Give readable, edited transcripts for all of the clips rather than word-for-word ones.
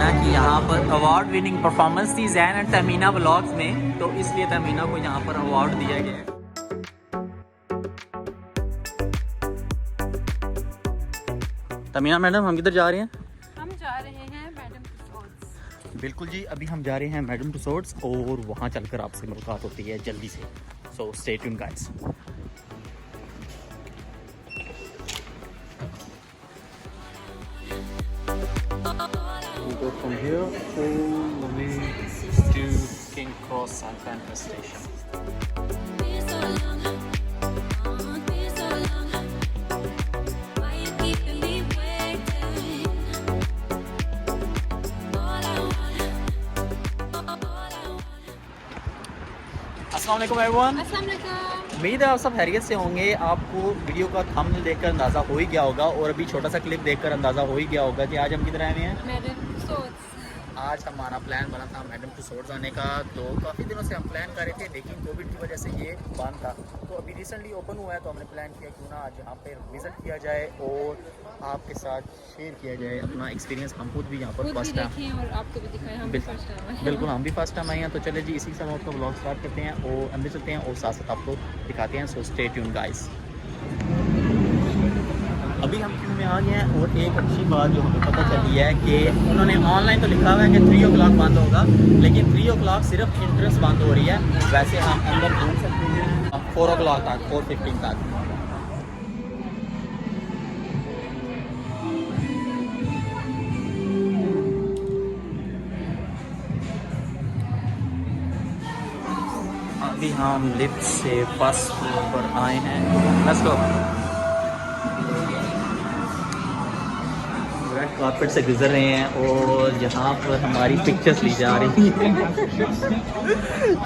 ना कि यहाँ पर अवार्ड विनिंग परफॉर्मेंस थी जैन एंड तमीना व्लॉग्स में, तो इसलिए तमीना को यहाँ पर अवार्ड दिया गया है। तमीना मैडम, हम किधर जा रहे हैं? हम जा रहे हैं मैडम तुसाड्स। बिल्कुल जी, अभी हम जा रहे हैं मैडम तुसाड्स और वहाँ चलकर आपसे मुलाकात होती है जल्दी से। सो stay tuned guys. We go from here all the way to King Cross San Francisco Station. अस्सलाम वालेकुम एवरीवन। अस्सलाम वालेकुम। उम्मीद है आप सब खैरियत से होंगे। आपको वीडियो का थंबनेल देखकर अंदाज़ा हो ही गया होगा और अभी छोटा सा क्लिप देखकर अंदाज़ा हो ही गया होगा कि आज हम किधर आए हुए हैं। मैडम तुसाड्स। आज हमारा प्लान बना था मैडम तुसाड्स आने का, तो काफ़ी दिनों से हम प्लान कर रहे थे, लेकिन कोविड की वजह से ये बंद था। तो अभी रिसेंटली ओपन हुआ है, तो हमने प्लान किया क्यों ना आज यहाँ पर विज़िट किया जाए और आपके साथ शेयर किया जाए अपना एक्सपीरियंस। हम खुद भी यहाँ पर फर्स्ट टाइम, और आपको भी दिखाएं, हम बिल्कुल फर्स्ट टाइम आए हैं। बिल्कुल हम भी फर्स्ट टाइम आए हैं। तो चले जी, इसी के साथ आपका ब्लॉग स्टार्ट करते हैं और हम भी चलते हैं और साथ साथ आपको दिखाते हैं। सो स्टे ट्यून्ड गाइस। अभी हम क्यों में आ गए हैं और एक अच्छी बात जो हमें पता चली है कि उन्होंने ऑनलाइन तो लिखा हुआ है कि 3 o'clock बंद होगा, लेकिन 3 o'clock सिर्फ एंट्रेंस बंद हो रही है। वैसे हम अंदर घूम सकते हैं 4 o'clock तक, 4:15 तक। अभी हम लिफ्ट से फर्स्ट फ्लोर पर आए हैं। Let's go. रेड कारपेट से गुजर रहे हैं और यहाँ पर हमारी पिक्चर्स ली जा रही हैं।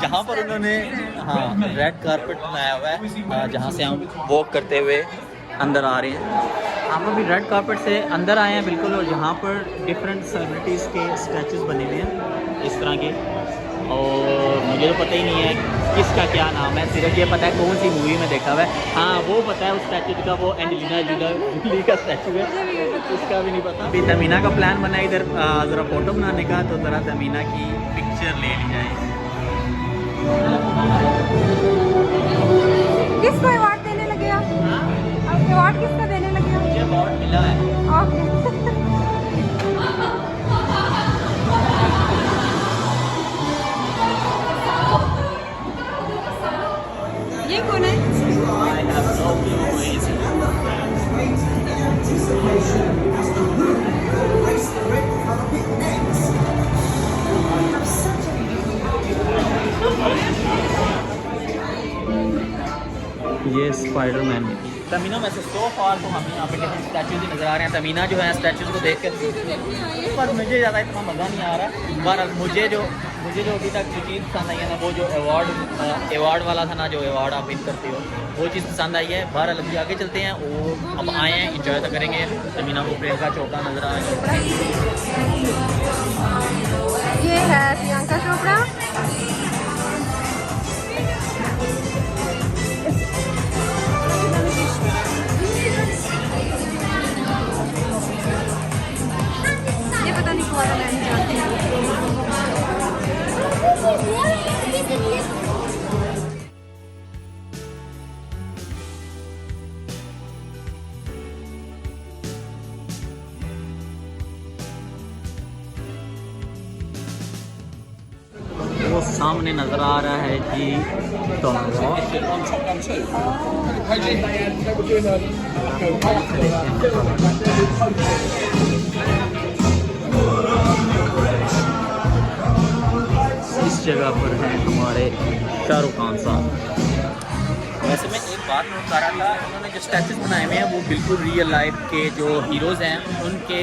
जहाँ पर उन्होंने रेड कारपेट बनाया हुआ है, जहाँ से हम वॉक करते हुए अंदर आ रहे हैं। हम अभी रेड कारपेट से अंदर आए हैं बिल्कुल, और यहाँ पर डिफरेंट सेलिब्रिटीज़ के स्टैचूज़ बने हुए हैं इस तरह के, और मुझे तो पता ही नहीं है किसका क्या नाम है, सिर्फ ये पता है कौन सी मूवी में देखा हुआ है। हाँ, वो पता है उस स्टैचू का, वो एंजेलिना जोली का स्टैचू है, उसका भी नहीं पता। अभी तमीना का प्लान बना इधर ज़रा फोटो बनाने का, तो ज़रा तमीना की पिक्चर ले ली जाए। किसको अवार्ड देने लगे आप? अवार्ड किसको देने लगे आप? मुझे अवार्ड मिला है। ये कौन है? I have no clue who he is. ये स्पाइडरमैन है। तमीना में से सो फार तो हमें यहाँ पे डिफरेंट स्टैचूज नज़र आ रहे हैं। तमीना जो है स्टैचूज को देख कर, पर मुझे ज़्यादा इतना मज़ा नहीं आ रहा। बहरहाल मुझे जो अभी तक जो चीज़ पसंद आई है ना, वो जो अवार्ड वाला था ना, जो अवार्ड आप विन करते हो, वो चीज़ पसंद आई है। बहरहाल अभी आगे चलते हैं और अब आए हैं, इंजॉय तो करेंगे। तमीना को प्रियंका चोपड़ा नज़र आ रही है। ये है प्रियंका चोपड़ा। ये पता नहीं कौन है, मैं नहीं जानती। वो सामने नज़र आ रहा है जी इस जगह पर हैं हमारे शाहरुख खान साहब। वैसे मैं एक बात नोट कर रहा था, उन्होंने जो स्टैचूज बनाए हुए हैं वो बिल्कुल रियल लाइफ के जो हीरोज़ हैं उनके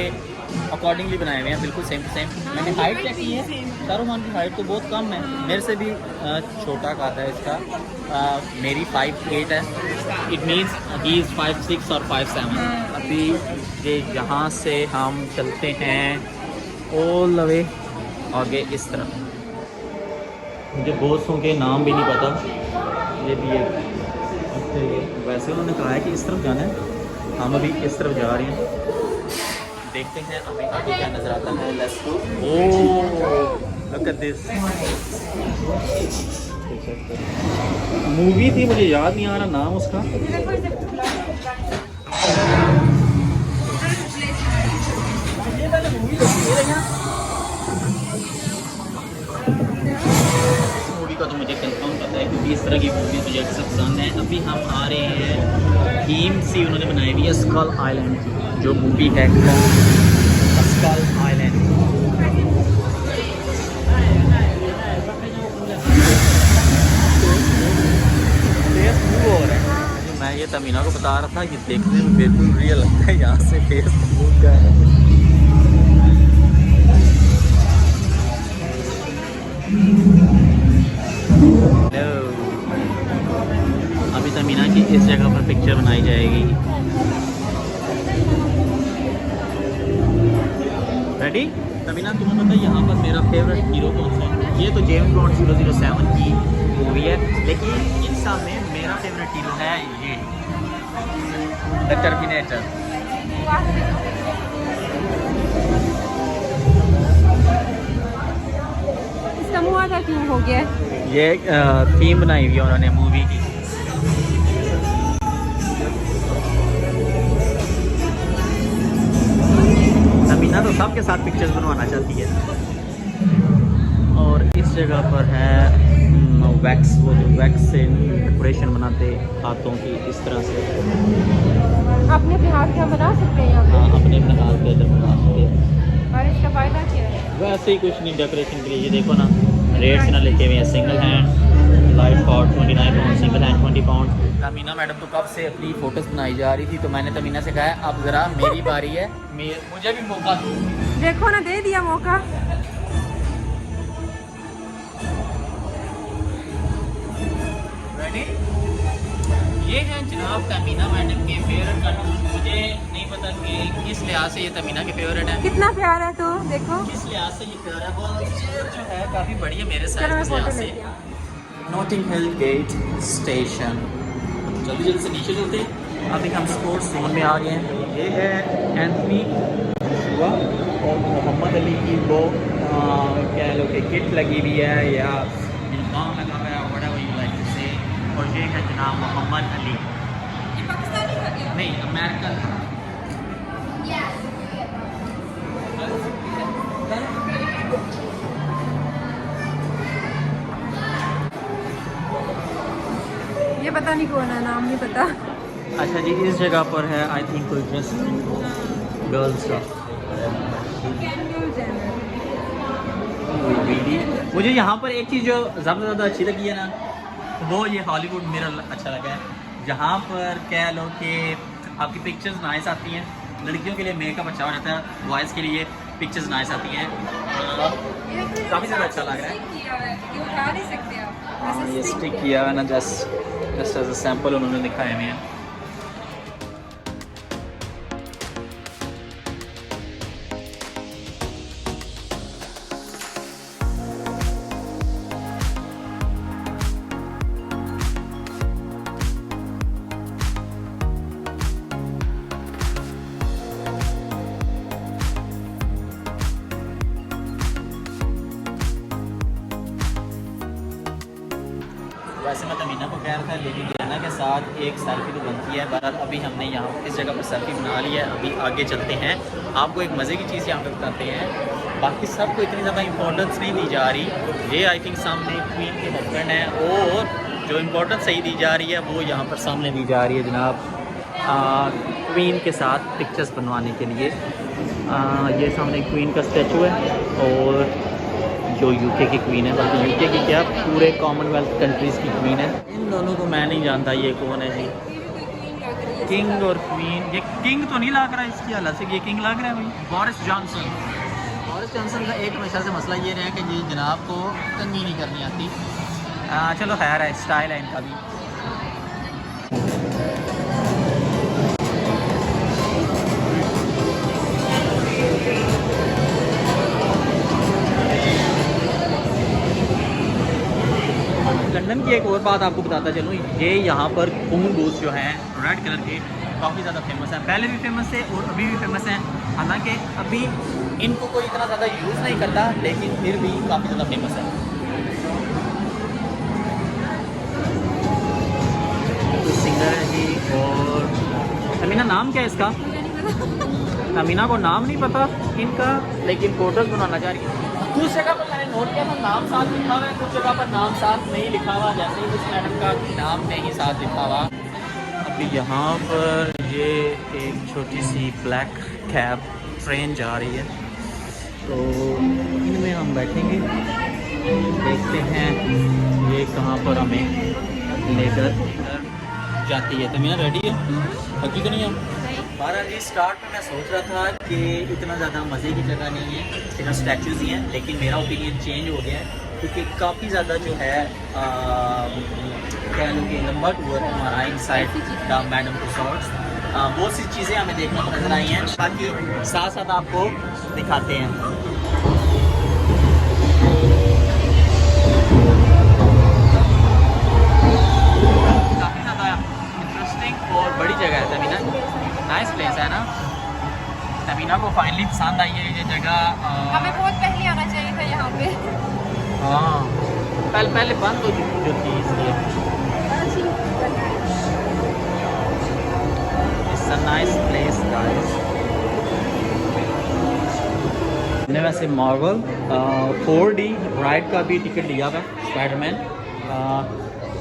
अकॉर्डिंगली बनाए हुए हैं, बिल्कुल सेम टू सेम। मैंने हाइट चेक की है, शाहरुख खान की हाइट तो बहुत कम है, मेरे से भी छोटा खाता है इसका। मेरी 5'8" है, इट मीन्स ही इज़ 5'6" और 5'7". अभी ये यहाँ से हम चलते हैं ऑल द वे आगे इस तरफ। मुझे दोस्तों के नाम भी नहीं पता, ये भी है। वैसे उन्होंने कहा है कि इस तरफ जाना है, हम अभी इस तरफ जा रहे हैं, देखते हैं अभी आगे क्या नजर आता है। Let's go. Oh look at this. Movie थी, मुझे याद नहीं आ रहा नाम उसका। मूवी का तो मुझे कंफर्म पता है क्योंकि इस तरह की मूवी मुझे अक्सर पसंद है। अभी हम आ रहे हैं थीम सी उन्होंने बनाई हुई है स्कल आइलैंड की, जो मूवी है स्कल आइलैंड। मैं ये तमीना को बता रहा था, ये देखने में बिल्कुल रियल लगता है, यहाँ से फेस मूव का है। अभी तमीना की इस जगह पर पिक्चर बनाई जाएगी। रेडी? तमीना तुम्हें पता है यहाँ पर मेरा फेवरेट हीरो कौन सा है? ये तो जेम्स बॉन्ड 007 की मूवी है, लेकिन इन सब में मेरा फेवरेट हीरो है ये द टर्मिनेटर। इसका मुँह आधा क्यों हो गया? ये थीम बनाई हुई है उन्होंने मूवी की। तमीना तो सबके साथ पिक्चर्स बनवाना चाहती है। और इस जगह पर है वैक्स, वो जो वैक्स से डेकोरेशन बनाते हाथों की, इस तरह से अपने अपने हाथ का बना सकते हैं यहाँ पे? हाँ, अपने अपने हाथ पे इधर बना सकते हैं। और इसका फायदा क्या है? वैसे ही कुछ नहीं, डेकोरेशन के लिए। ये देखो ना, रेट्स ना लिखे हुए हैं। Single hand light pot 29 pound, single hand 20 pound. Tamina madam तो कब से अपनी फ़ोटोज़ बनाई जा रही थी, तो मैंने तमीना से कहा अब ज़रा मेरी बारी है, मुझे भी मौका दो। देखो ना, दे दिया मौका। रेडी? ये है जनाब तमीना मैडम के फेवरेट कार्टून। मुझे नहीं पता कि किस लिहाज से ये तमीना के फेवरेट है। कितना प्यारा है तो देखो। किस लिहाज से ये प्यारा है, वो जो है काफ़ी बड़ी है मेरे चलो मैं साइज फोटो से। लेती हूँ। Notting Hill Gate station. जल्दी जल्दी से नीचे चलते हैं। अभी हम स्पोर्ट्स जोन में आ गए हैं। ये है एंथनी जोशुआ और मोहम्मद अली की वो कह लो कि किट लगी हुई है या यूनिफॉर्म लगा हुआ है, व्हाटएवर यू लाइक टू से। और ये है जनाब मोहम्मद अली। ये पाकिस्तानी का क्या? नहीं, अमेरिकन। ये पता नहीं कौन है, नाम नहीं पता। अच्छा जी, इस जगह पर है आई थिंक कोई ड्रेस गर्ल्स का। मुझे यहाँ पर एक चीज़ जो ज़्यादा अच्छी लगी है ना, वो ये हॉलीवुड मिरर अच्छा लगा है। जहाँ पर कह लो कि आपकी पिक्चर्स नाइस आती हैं। लड़कियों के लिए मेकअप अच्छा हो जाता है, बॉयज़ के लिए पिक्चर्स नाइस आती हैं। काफ़ी ज़्यादा अच्छा लग रहा है। ये उठा नहीं सकते आप। हाँ, ये स्टिक किया है ना, जस्ट एज अ सैम्पल उन्होंने दिखाए हुए हैं। वैसे मैं तमीना को कह रहा था लेकिन डियाना के साथ एक सेल्फी तो बनती है। बहरहाल अभी हमने यहाँ इस जगह पर सेल्फी बना ली है। अभी आगे चलते हैं, आपको एक मज़े की चीज़ यहाँ पे बताते हैं। बाकी सबको इतनी ज़्यादा इंपॉर्टेंस नहीं दी जा रही। ये आई थिंक सामने क्वीन के हस्बैंड हैं, और जो इम्पोर्टेंस सही दी जा रही है वो यहाँ पर सामने दी जा रही है जनाब क्वीन के साथ पिक्चर्स बनवाने के लिए। ये सामने क्वीन का स्टैचू है और जो यूके की क्वीन है, बल्कि यूके की क्या पूरे कॉमनवेल्थ कंट्रीज़ की क्वीन है। इन दोनों को मैं नहीं जानता ये कौन है जी। किंग और क्वीन। ये किंग तो नहीं लग रहा है इसकी हालत से, ये किंग लग रहा है भाई। Boris Johnson. बोरिस जॉनसन का एक हमेशा से मसला ये रहा है कि ये जनाब को तंगी नहीं करनी आती। चलो खैर है, स्टाइल है इनका भी। लंदन की एक और बात आपको बताता चलूँ, ये यहाँ पर कून बूथ जो हैं रेड कलर के काफ़ी ज़्यादा फेमस हैं। पहले भी फेमस थे और अभी भी फेमस हैं। हालांकि अभी इनको कोई इतना ज़्यादा यूज़ नहीं करता, लेकिन फिर भी काफ़ी ज़्यादा फेमस है। तो सिंगर है जी। और अमीना, नाम क्या है इसका? मुझे नहीं पता। अमीना को नाम नहीं पता इनका, लेकिन फोटोज बनाना चाह रही है। कुछ जगह पर मैंने नोट किया था नाम साथ लिखा हुआ है, कुछ जगह पर नाम साथ नहीं लिखा हुआ, जैसे ही इस मैडम का नाम नहीं साथ लिखा हुआ। अभी यहाँ पर ये एक छोटी सी ब्लैक कैब ट्रेन जा रही है, तो इनमें हम बैठेंगे, देखते हैं ये कहाँ पर हमें लेकर जाती है। तो मैं रेडी है, बाकी तो नहीं हम हमारा जी। स्टार्ट में मैं सोच रहा था कि इतना ज़्यादा मज़े की जगह नहीं है, सिर्फ स्टैचूज़ ही हैं, लेकिन मेरा ओपिनियन चेंज हो गया है, क्योंकि काफ़ी ज़्यादा जो है कह लो कि लंबा टूर हमारा इनसाइड द मैडम रिसॉर्ट्स, बहुत सी चीज़ें हमें देखने को नज़र आई हैं, बाकी साथ साथ आपको दिखाते हैं। काफ़ी ज़्यादा इंटरेस्टिंग और बड़ी जगह है तमीना, नाइस प्लेस है ना। तमीना को फाइनली पसंद आई है ये जगह। हमें बहुत पहले आना चाहिए था यहाँ पे। हाँ, पहले बंद हो चुकी जो थी, इसलिए it's a nice place guys. मैंने वैसे मार्वल 4D राइड का भी टिकट लिया हुआ है, स्पाइडरमैन।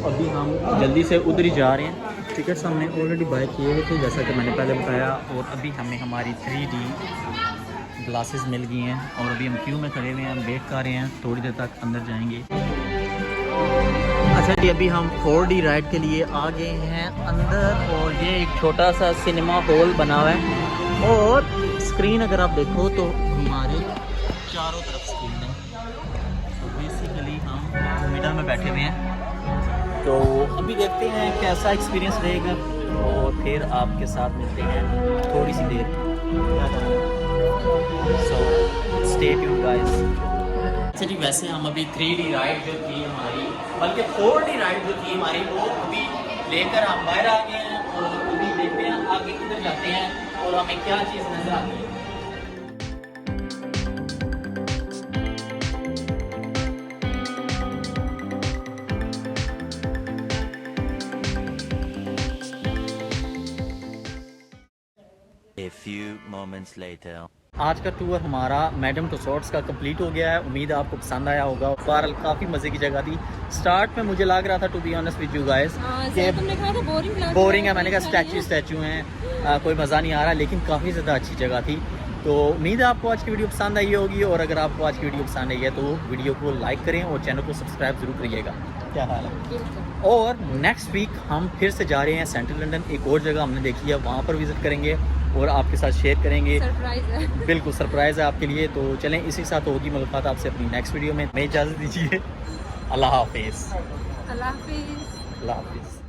अभी हम जल्दी से उधर ही जा रहे हैं। टिकट्स हमने ऑलरेडी बाय किए हुए थे, जैसा कि मैंने पहले बताया, और अभी हमें हमारी 3D ग्लासेस मिल गई हैं, और अभी हम क्यू में खड़े हुए हैं, वेट कर रहे हैं, थोड़ी देर तक अंदर जाएंगे। अच्छा जी, अभी हम 4D राइड के लिए आ गए हैं अंदर, और ये एक छोटा सा सिनेमा हॉल बना हुआ है, और स्क्रीन अगर आप देखो तो हमारे चारों तरफ स्क्रीन है। तो बेसिकली हम मिडल में बैठे हुए हैं, तो अभी देखते हैं कैसा एक्सपीरियंस रहेगा, और फिर आपके साथ मिलते हैं थोड़ी सी देर। So stay tuned guys. अच्छा जी, वैसे हम अभी 3D राइड जो थी हमारी, बल्कि 4D राइड जो थी हमारी, वो अभी लेकर हम बाहर आ गए हैं, और अभी देखते हैं आगे किधर जाते हैं और हमें क्या चीज़ नजर आती है। A few moments later. आज का टूर हमारा मैडम रिसॉर्ट्स का कंप्लीट हो गया है। उम्मीद है आपको पसंद आया होगा। बहरहाल काफ़ी मज़े की जगह थी। स्टार्ट में मुझे लग रहा था, to be honest with you guys, कि तुमने कहा था बोरिंग है। मैंने कहा स्टैचू हैं, कोई मज़ा नहीं आ रहा, लेकिन काफ़ी ज़्यादा अच्छी जगह थी। तो उम्मीद है आपको आज की वीडियो पसंद आई होगी, और अगर आपको आज की वीडियो पसंद आई है तो वीडियो को लाइक करें और चैनल को सब्सक्राइब जरूर करिएगा। क्या हाल है? और नेक्स्ट वीक हम फिर से जा रहे हैं सेंट्रल लंदन। एक और जगह हमने देखी है, वहाँ पर विज़िट करेंगे और आपके साथ शेयर करेंगे। सरप्राइज है। बिल्कुल सरप्राइज़ है आपके लिए। तो चलें, इसी के साथ होगी मुलाकात आपसे अपनी नेक्स्ट वीडियो में। मैं इजाज़त दीजिए। अल्लाह हाफिज़। अल्लाह हाफिज़। अल्लाह हाफिज़।